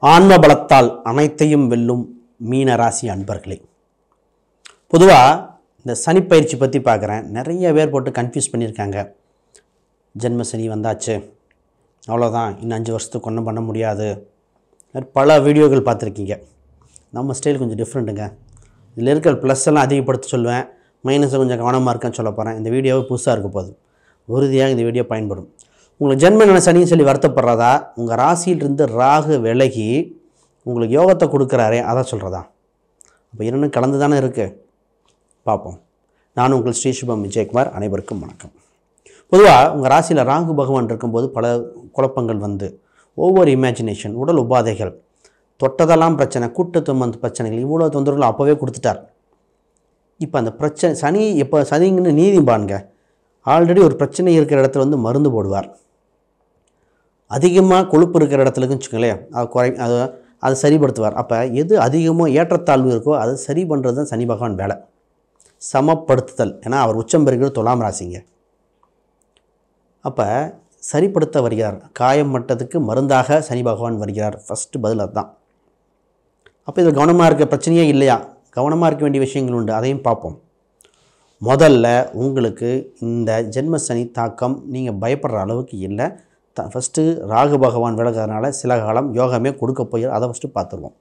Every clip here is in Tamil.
ஆன்ம பலத்தால் அனைத்தையும் வெல்லும் மீன ராசி அன்பர்களே. பொதுவாக இந்த சனிப்பயிற்சி பற்றி பார்க்குறேன். நிறைய பேர் போட்டு கன்ஃபியூஸ் பண்ணியிருக்காங்க. ஜென்ம சனி வந்தாச்சு, அவ்வளோதான், இன்னும் 5 வருஷத்துக்கு ஒன்றும் பண்ண முடியாது. பல வீடியோக்கள் பார்த்துருக்கீங்க. நம்ம ஸ்டைல் கொஞ்சம் டிஃப்ரெண்ட்டுங்க. இதில் இருக்கிற ப்ளஸ் எல்லாம் அதிகப்படுத்த சொல்லுவேன், மைனஸை கொஞ்சம் கவனமாக இருக்கான்னு சொல்ல போகிறேன். இந்த வீடியோவை புதுசாக இருக்க போகுது, உறுதியாக இந்த வீடியோ பயன்படும். உங்களுக்கு ஜென்ம சனின்னு சொல்லி வருத்தப்படுறதா, உங்கள் ராசியிலிருந்து ராகு விலகி உங்களுக்கு யோகத்தை கொடுக்குறாரே அதை சொல்கிறதா? அப்போ இரண்டும் கலந்து தானே இருக்குது. பார்ப்போம். நான் உங்கள் ஸ்ரீ சுபம் விஜயகுமார். அனைவருக்கும் வணக்கம். பொதுவாக உங்கள் ராசியில் ராகு பகவான் இருக்கும்போது பல குழப்பங்கள் வந்து ஒவ்வொரு இமேஜினேஷன், உடல் உபாதைகள், தொட்டதெல்லாம் பிரச்சனை, கூட்டத்து பிரச்சனைகள், இவ்வளோ தொந்தரவுகள் அப்போவே கொடுத்துட்டார். இப்போ அந்த பிரச்சனை சனி எப்போ சனிங்கன்னு நீதிபான்க ஆல்ரெடி ஒரு பிரச்சனை இருக்கிற இடத்துல வந்து மருந்து போடுவார். அதிகமாக கொழுப்பு இருக்கிற இடத்துலன்னு வச்சுக்கோங்களேன், அதை சரிப்படுத்துவார். அப்போ எது அதிகமாக ஏற்றத்தாழ்வு இருக்கோ அதை சரி பண்ணுறது தான் சனி பகவான் வேலை, சமப்படுத்துதல். ஏன்னா அவர் உச்சம் பெறுகிறது துலாம் ராசிங்க. அப்போ சரிப்படுத்த வருகிறார். காயம் மட்டத்துக்கு மருந்தாக சனி பகவான் வருகிறார். ஃபஸ்ட்டு பதில் அதுதான். அப்போ இதில் கவனமாக இருக்க பிரச்சனையே இல்லையா? கவனமாக இருக்க வேண்டிய விஷயங்கள் உண்டு, அதையும் பார்ப்போம். முதல்ல உங்களுக்கு இந்த ஜென்ம சனி தாக்கம் நீங்கள் பயப்படுற அளவுக்கு இல்லை. ஃபஸ்ட்டு ராகு பகவான் விலகிறதுனால சில காலம் யோகமே கொடுக்க போய் அதை ஃபஸ்ட்டு பார்த்துருவோம்.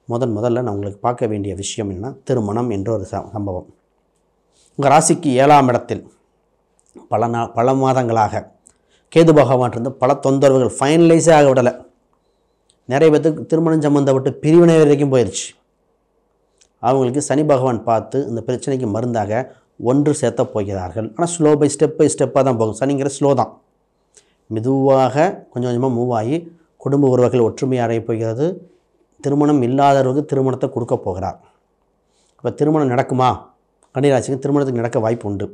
முதல்ல நான் உங்களுக்கு பார்க்க வேண்டிய விஷயம் என்ன, திருமணம் என்ற ஒரு சம்பவம். உங்கள் ராசிக்கு 7ஆம் இடத்தில் பல மாதங்களாக கேது பகவான் இருந்து பல தொந்தரவுகள் ஃபைனலைஸே ஆக விடலை. நிறைய பேருக்கு திருமணம் சம்மந்தப்பட்டு பிரிவினை வரைக்கும் போயிடுச்சு. அவங்களுக்கு சனி பகவான் பார்த்து இந்த பிரச்சனைக்கு மருந்தாக ஒன்று சேர்த்த போகிறார்கள். ஆனால் ஸ்லோ பை ஸ்டெப்பாக தான் போகும். சனிங்கிற ஸ்லோ தான், மெதுவாக கொஞ்சம் கொஞ்சமாக மூவ் ஆகி குடும்ப உறவுகள் ஒற்றுமை அடைய போகிறது. திருமணம் இல்லாதவர்களுக்கு திருமணத்தை கொடுக்க போகிறார். இப்போ திருமணம் நடக்குமா? கன்னிராசிக்கு திருமணத்துக்கு நடக்க வாய்ப்பு உண்டு.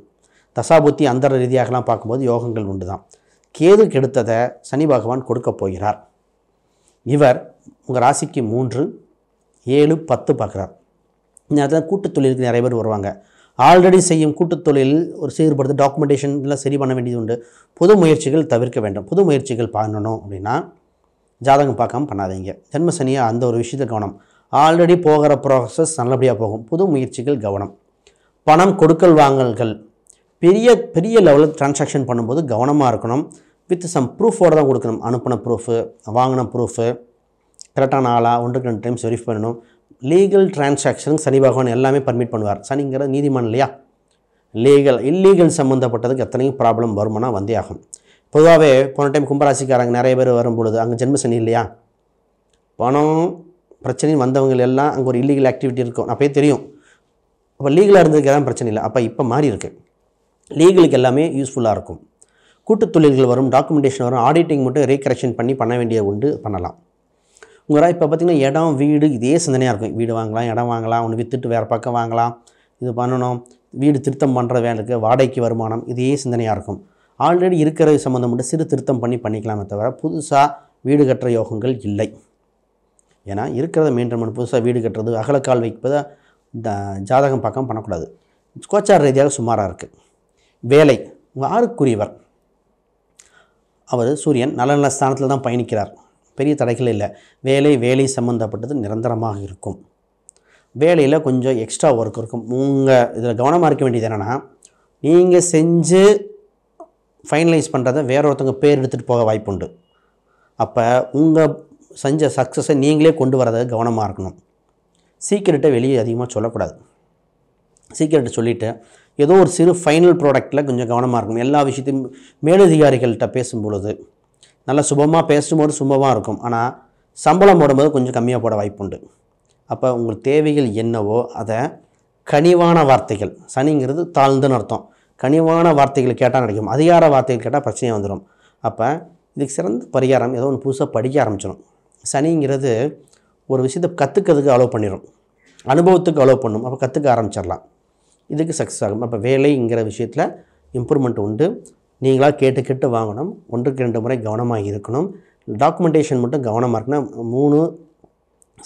தசாபுத்தி அந்தர ரீதியாகலாம் பார்க்கும்போது யோகங்கள் உண்டு தான். கேது கெடுத்ததை சனி பகவான் கொடுக்க போகிறார். இவர் உங்கள் ராசிக்கு 3, 7, 10 பார்க்குறார். இந்த நேரத்தில் கூட்டுத் தொழிலுக்கு நிறைய பேர் வருவாங்க. ஆல்ரெடி செய்யும் கூட்டுத் தொழில் ஒரு சீர்படுத்த டாக்குமெண்டேஷன் எல்லாம் சரி பண்ண வேண்டியது உண்டு. புது முயற்சிகள் தவிர்க்க வேண்டும். புது முயற்சிகள் பண்ணணும் அப்படின்னா ஜாதகம் பார்க்காம பண்ணாதீங்க. ஜென்ம சனியை அந்த ஒரு விஷயத்தை கவனம். ஆல்ரெடி போகிற ப்ராசஸ் நல்லபடியாக போகும். புது முயற்சிகள் கவனம். பணம் கொடுக்கல் வாங்கல்கள் பெரிய லெவலில் டிரான்சாக்ஷன் பண்ணும்போது கவனமாக இருக்கணும். வித் சம் ப்ரூஃபோடு தான் கொடுக்கணும். அனுப்பின ப்ரூஃபு, வாங்கின ப்ரூஃபு, கரெக்டான ஆளாக 1-2 டைம்ஸ் வெரிஃபை பண்ணணும். லீகல் டிரான்சாக்ஷன் சனி பகவான் எல்லாமே பர்மிட் பண்ணுவார். சனிங்கிற நீதிமன்றம் இல்லையா? இல்லீகல் சம்மந்தப்பட்டதுக்கு எத்தனையும் ப்ராப்ளம் வருமானா வந்தே ஆகும். பொதுவாகவே போன டைம் கும்பராசிக்காரங்க நிறைய பேர் வரும்பொழுது அங்கே ஜென்ம சனி இல்லையா, பணம் பிரச்சனையும் வந்தவங்க எல்லாம் அங்கே ஒரு இல்லீகல் ஆக்டிவிட்டி இருக்கும். அப்போயே தெரியும். அப்போ லீகலாக இருந்ததுக்கு எதாவது பிரச்சனை இல்லை. அப்போ இப்போ மாறி இருக்குது. லீகலுக்கு எல்லாமே யூஸ்ஃபுல்லாக இருக்கும். கூட்டுத் தொழில்கள் வரும், டாக்குமெண்டேஷன் வரும், ஆடிட்டிங் மட்டும் ரீகரெக்ஷன் பண்ண வேண்டிய உண்டு, பண்ணலாம். உங்கள் இப்போ பார்த்திங்கன்னா இடம் வீடு இதே சிந்தனையாக இருக்கும். வீடு வாங்கலாம், இடம் வாங்கலாம், ஒன்று விற்றுட்டு வேறு பக்கம் வாங்கலாம், இது பண்ணணும், வீடு திருத்தம் பண்ணுற வேலைக்கு வாடகைக்கு வருமானம், இதே சிந்தனையாக இருக்கும். ஆல்ரெடி இருக்கிற சம்மந்தம் மட்டும் சிறு திருத்தம் பண்ணிக்கலாமே தவிர புதுசாக வீடு கட்டுற யோகங்கள் இல்லை. ஏன்னா இருக்கிறத மெயின்டைன் பண்ண புதுசாக வீடு கட்டுறது, அகலக்கால் வைப்பதை இந்த ஜாதகம் பார்க்காம பண்ணக்கூடாது. கோச்சார ரீதியாக சுமாராக இருக்குது. வேலை, உங்கள் 6க்குரியவர் அவர் சூரியன் நல்ல ஸ்தானத்தில் தான் பயணிக்கிறார். பெரிய தடைகள் இல்லை. வேலை சம்மந்தப்பட்டது நிரந்தரமாக இருக்கும். வேலையில் கொஞ்சம் எக்ஸ்ட்ரா ஒர்க் இருக்கும். உங்கள் இதில் கவனமாக இருக்க வேண்டியது என்னென்னா, நீங்கள் செஞ்சு ஃபைனலைஸ் பண்ணுறதை வேற ஒருத்தவங்க பேர் எடுத்துகிட்டு போக வாய்ப்பு உண்டு. அப்போ உங்கள் செஞ்ச சக்ஸஸை நீங்களே கொண்டு வரதை கவனமாக இருக்கணும். சீக்கிரட்டை வெளியே அதிகமாக சொல்லக்கூடாது. சீக்கிரட்டை சொல்லிவிட்டு ஏதோ ஒரு சிறு ஃபைனல் ப்ராடக்டில் கொஞ்சம் கவனமாக இருக்கணும். எல்லா விஷயத்தையும் மேலதிகாரிகள்கிட்ட பேசும்பொழுது நல்லா சுபமாக பேசும்போது சுபமாக இருக்கும். ஆனால் சம்பளம் போடும்போது கொஞ்சம் கம்மியாக போட வாய்ப்பு உண்டு. அப்போ உங்கள் தேவைகள் என்னவோ அதை கனிவான வார்த்தைகள், சனிங்கிறது தாழ்ந்துன்னு அர்த்தம், கனிவான வார்த்தைகள் கேட்டால் கிடைக்கும். அதிகார வார்த்தைகள் கேட்டால் பிரச்சனையாக வந்துடும். அப்போ இதுக்கு சிறந்த பரிகாரம் ஏதோ ஒன்று புதுசாக படிக்க ஆரம்பிச்சிடும். சனிங்கிறது ஒரு விஷயத்தை கற்றுக்கிறதுக்கு அலோவ் பண்ணிடும், அனுபவத்துக்கு அலோவ் பண்ணும். அப்போ கற்றுக்க ஆரம்பிச்சிடலாம். இதுக்கு சக்ஸஸ் ஆகும். அப்போ வேலைங்கிற விஷயத்தில் இம்ப்ரூவ்மெண்ட் உண்டு. நீங்களாக கேட்டு வாங்கணும். 1-2 முறை கவனமாக இருக்கணும். டாக்குமெண்டேஷன் மட்டும் கவனமாக இருக்கணும். 3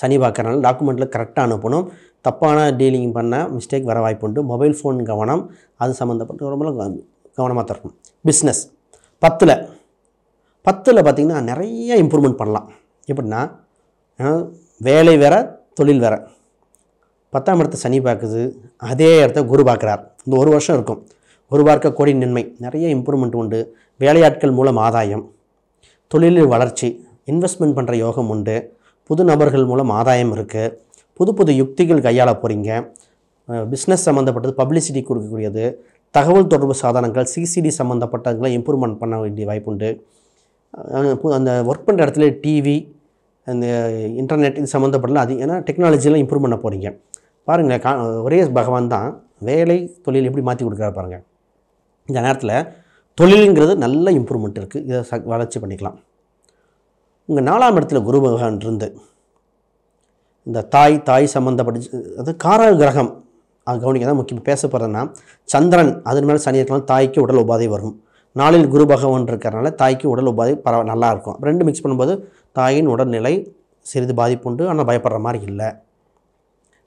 சனி பார்க்குறனால டாக்குமெண்ட்டில் கரெக்டாக அனுப்பணும். தப்பான டீலிங் பண்ண மிஸ்டேக் வர வாய்ப்பு உண்டு. மொபைல் ஃபோன் கவனம், அது சம்மந்தப்பட்டு ரொம்ப கவனமாக தான் இருக்கும். பிஸ்னஸ் 10ல் பார்த்திங்கன்னா நிறைய இம்ப்ரூவ்மெண்ட் பண்ணலாம். எப்படின்னா ஏன்னா வேலை வேற, தொழில் வேற. 10ஆம் இடத்தை சனி பார்க்குது, அதே இடத்த குரு பார்க்குறார். இந்த ஒரு வருஷம் இருக்கும். குரு பார்க்க கோடி நன்மை, நிறைய இம்ப்ரூவ்மெண்ட் உண்டு. வேலையாட்கள் மூலம் ஆதாயம், தொழிலில் வளர்ச்சி, இன்வெஸ்ட்மெண்ட் பண்ணுற யோகம் உண்டு. புது நபர்கள் மூலம் ஆதாயம் இருக்குது. புது புது யுக்திகள் கையாள போகிறீங்க. பிஸ்னஸ் சம்மந்தப்பட்டது, பப்ளிசிட்டி கொடுக்கக்கூடியது, தகவல் தொடர்பு சாதனங்கள், சிசிடி சம்மந்தப்பட்டதுங்களை இம்ப்ரூவ்மெண்ட் பண்ண வேண்டிய வாய்ப்புண்டு. அந்த ஒர்க் பண்ணுற இடத்துல டிவி, அந்த இன்டர்நெட் இது சம்மந்தப்பட்டல ஏன்னா டெக்னாலஜியெலாம் இம்ப்ரூவ் பண்ண போகிறீங்க. பாருங்களேன், ஒரே பகவான் தான் வேலை தொழில் எப்படி மாற்றி கொடுக்குறாரு பாருங்கள். இந்த நேரத்தில் தொழிலுங்கிறது நல்ல இம்ப்ரூவ்மெண்ட் இருக்குது. இதை வளர்ச்சி பண்ணிக்கலாம். உங்கள் 4ஆம் இடத்துல குரு பகவான் இருந்து இந்த தாய் சம்மந்தப்பட்ட அது கார கிரகம், அது கவனிக்க தான் முக்கியம். பேச போகிறதுனா சந்திரன், அதன் மேலே சனி இருக்கலாம், தாய்க்கு உடல் உபாதை வரும். 4இல் குரு பகவான் இருக்கிறனால தாய்க்கு உடல் உபாதை நல்லாயிருக்கும். 2 மிக்ஸ் பண்ணும்போது தாயின் உடல்நிலை சிறிது பாதிப்பு உண்டு, ஆனால் பயப்படுற மாதிரி இல்லை.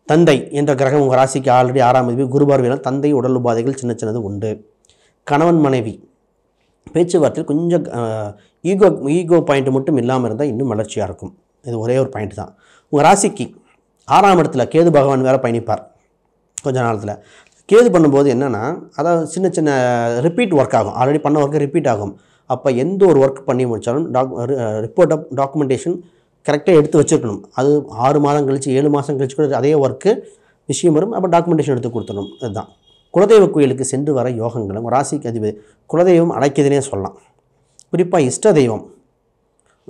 தந்தை என்ற கிரகம் உங்கள் ராசிக்கு ஆல்ரெடி 6ஆம் தேதி குரு பார்வையினால் தந்தை உடல் உபாதைகள் சின்னது உண்டு. கணவன் மனைவி பேச்சுவார்த்தையில் கொஞ்சம் ஈகோ பாயிண்ட் மட்டும் இல்லாமல் இருந்தால் இன்னும் வளர்ச்சியாக இருக்கும். இது ஒரே ஒரு பாயிண்ட் தான். உங்கள் ராசிக்கு 6ஆம் இடத்துல கேது பகவான் வேறு பயணிப்பார் கொஞ்ச நாளத்தில். கேது பண்ணும்போது என்னென்னா, அதாவது சின்ன ரிப்பீட் ஒர்க் ஆகும். ஆல்ரெடி பண்ண ஒர்க்கு ரிப்பீட் ஆகும். அப்போ எந்த ஒரு ஒர்க் பண்ணி முடித்தாலும் ரிப்போர்ட் டாக்குமெண்டேஷன் கரெக்டாக எடுத்து வச்சுருக்கணும். அது 6 மாதம் கழித்து 7 மாதம் கழிச்சு கூட அதே ஒர்க்கு விஷயம் வரும். அப்போ டாக்குமெண்டேஷன் எடுத்து கொடுத்துடணும். அதுதான் குலதெய்வ கோயிலுக்கு சென்று வர யோகங்களும் ராசிக்கு அதிபதி குலதெய்வம் அழைக்குதுன்னே சொல்லலாம். குறிப்பாக இஷ்ட தெய்வம்,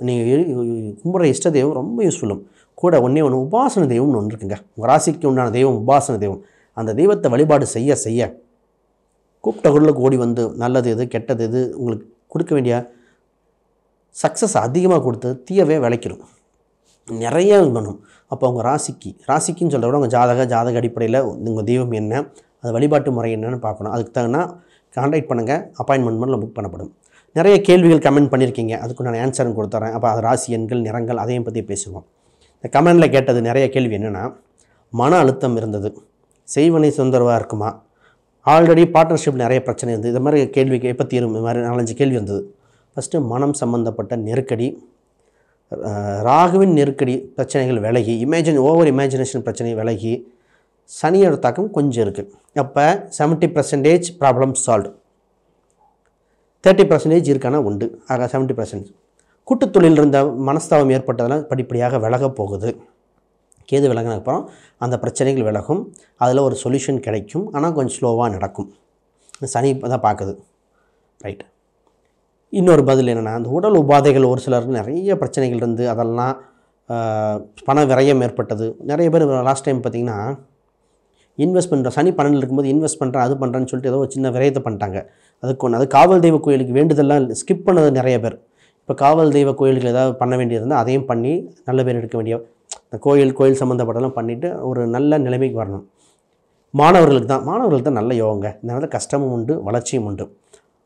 நீங்கள் கும்பிட்ற இஷ்ட தெய்வம் ரொம்ப யூஸ்ஃபுல்லும் கூட. ஒன்றே உபாசன தெய்வம்னு ஒன்று இருக்குங்க. உங்கள் ராசிக்கு உண்டான தெய்வம் உபாசன தெய்வம். அந்த தெய்வத்தை வழிபாடு செய்ய கூப்பிட்ட குரலுக்கு ஓடி வந்து நல்லது எது கெட்டது எது உங்களுக்கு கொடுக்க வேண்டிய சக்ஸஸ் அதிகமாக கொடுத்து தீயவே விளைக்கிடும், நிறைய பண்ணும். அப்போ உங்கள் ராசிக்குன்னு சொல்கிறத விட உங்கள் ஜாதக அடிப்படையில் உங்கள் தெய்வம் என்ன, அது வழிபாட்டு முறை என்னன்னு பார்க்கணும். அதுக்கு தகுந்த கான்டாக்ட் பண்ணுங்கள். அப்பாயின்மெண்ட்டில் புக் பண்ணப்படும். நிறைய கேள்விகள் கமெண்ட் பண்ணியிருக்கீங்க, அதுக்கு நான் ஆன்சரும் கொடுத்துறேன். அப்போ அது ராசி எண்கள், நிறங்கள், அதையும் பற்றி பேசுவோம். இந்த கமெண்டில் கேட்டது நிறைய கேள்வி என்னென்னா, மன அழுத்தம் இருந்தது, செய்வனை தொந்தரவாக இருக்குமா, ஆல்ரெடி பார்ட்னர்ஷிப் நிறைய பிரச்சனை இருந்தது, இது மாதிரி கேள்விக்கு எப்போ தீரும், இது மாதிரி 4-5 கேள்வி இருந்தது. ஃபஸ்ட்டு மனம் சம்மந்தப்பட்ட நெருக்கடி, ராகுவின் நெருக்கடி பிரச்சனைகள் விலகி, ஓவர் இமேஜினேஷன் பிரச்சனை விலகி, சனியோட தாக்கம் கொஞ்சம் இருக்குது. அப்போ 70% ப்ராப்ளம் சால்வ், 30% இருக்கானா உண்டு. ஆக 70%. கூட்டுத்தொழில் இருந்த மனஸ்தாபம் ஏற்பட்டதெல்லாம் படிப்படியாக விலகப் போகுது. கேது விலகினப்புறம் அந்த பிரச்சனைகள் விலகும், அதில் ஒரு சொல்யூஷன் கிடைக்கும். ஆனால் கொஞ்சம் ஸ்லோவாக நடக்கும். சனி தான் பார்க்குது. ரைட். இன்னொரு பதில் என்னென்னா, அந்த உடல் உபாதைகள் ஒரு சிலருக்கு நிறைய பிரச்சனைகள் இருந்து அதெல்லாம் பண விரயம் ஏற்பட்டது. நிறைய பேர் லாஸ்ட் டைம் பார்த்திங்கன்னா இன்வெஸ்ட் பண்ணுறோம், சனி 12 இருக்கும்போது இன்வெஸ்ட் பண்ணுறேன் அது பண்ணுறேன்னு சொல்லிட்டு ஏதோ ஒரு சின்ன விரயத்தை பண்ணிட்டாங்க. அது காவல் தெய்வ கோயிலுக்கு வேண்டுதெல்லாம் ஸ்கிப் பண்ணது நிறைய பேர். இப்போ காவல் தெய்வ கோயிலுக்கு ஏதாவது பண்ண வேண்டியிருந்தால் அதையும் பண்ணி நல்ல பேர் எடுக்க வேண்டிய இந்த கோயில் சம்மந்தப்பட்டதெல்லாம் பண்ணிவிட்டு ஒரு நல்ல நிலைமைக்கு வரணும். மாணவர்களுக்கு தான் நல்ல யோகங்க. இந்த நேரத்தில் கஷ்டமும் உண்டு, வளர்ச்சியும் உண்டு.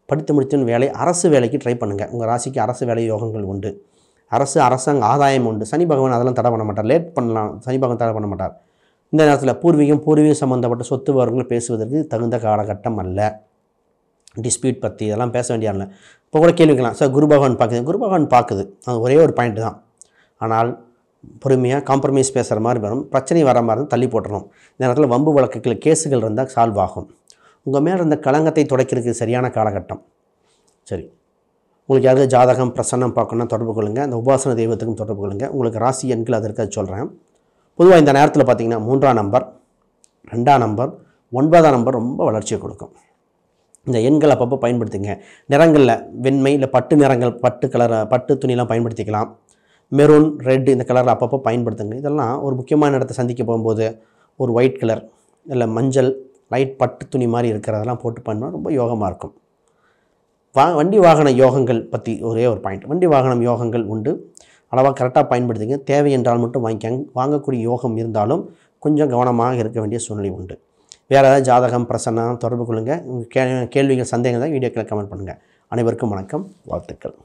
படித்து முடித்தவன் வேலை, அரசு வேலைக்கு ட்ரை பண்ணுங்கள். உங்கள் ராசிக்கு அரசு வேலை யோகங்கள் உண்டு. அரசாங்க ஆதாயம் உண்டு. சனி பகவான் அதெல்லாம் தடை பண்ண மாட்டார். லேட் பண்ணலாம், சனி பகவான் தடை பண்ண மாட்டார். இந்த நேரத்தில் பூர்வீகம் சம்மந்தப்பட்ட சொத்து விவரங்கள் பேசுவதற்கு தகுந்த காலகட்டம் அல்ல. டிஸ்பியூட் பற்றி இதெல்லாம் பேச வேண்டிய இல்லை. இப்போ கூட கேள்விக்கலாம், சார் குரு பகவான் பார்க்குது, அது ஒரே ஒரு பாயிண்ட் தான். ஆனால் பொறுமையாக காம்ப்ரமைஸ் பேசுகிற மாதிரி வரும். பிரச்சனை வர மாதிரி இருந்தால் தள்ளி போட்டுறணும். இந்த நேரத்தில் வம்பு வழக்குகள் கேஸுகள் இருந்தால் சால்வ் ஆகும். உங்கள் மேலே இருந்த களங்கத்தை துடைக்கிறதுக்கு சரியான காலகட்டம். சரி, உங்களுக்கு யாராவது ஜாதகம் பிரசன்னம் பார்க்கணுன்னா தொடர்பு கொள்ளுங்கள். அந்த உபாசன தெய்வத்துக்கும் தொடர்பு கொள்ளுங்கள். உங்களுக்கு ராசி எண்கள் அதற்கு அது சொல்கிறேன். பொதுவாக இந்த நேரத்தில் பார்த்திங்கன்னா 3ஆம் நம்பர், 2ஆம் நம்பர், 9ஆம் நம்பர் ரொம்ப வளர்ச்சியை கொடுக்கும். இந்த எண்கள் அப்பப்போ பயன்படுத்திங்க. நிறங்களில் வெண்மை இல்லை பட்டு நிறங்கள், பட்டு துணியெலாம் பயன்படுத்திக்கலாம். மெரூன், ரெட் இந்த கலரில் அப்பப்போ பயன்படுத்துங்க. இதெல்லாம் ஒரு முக்கியமான இடத்தை சந்திக்க போகும்போது ஒரு ஒயிட் கலர் இல்லை மஞ்சள் லைட் பட்டு துணி மாதிரி இருக்கிறதெல்லாம் போட்டு பண்ணால் ரொம்ப யோகமாக இருக்கும். வண்டி வாகன யோகங்கள் பற்றி ஒரே ஒரு பாயிண்ட். வண்டி வாகனம் யோகங்கள் உண்டு. அளவாக கரெக்டாக பயன்படுத்திங்க. தேவை என்றால் மட்டும் வாங்கக்கூடிய யோகம் இருந்தாலும் கொஞ்சம் கவனமாக இருக்க வேண்டிய சூழ்நிலை உண்டு. வேறு ஏதாவது ஜாதகம் பிரசன்னம் தொடர்பு கொள்ளுங்கள். உங்கள் கேள்விகள் சந்தேகம் தான் வீடியோக்களை கமெண்ட் பண்ணுங்கள். அனைவருக்கும் வணக்கம், வாழ்த்துக்கள்.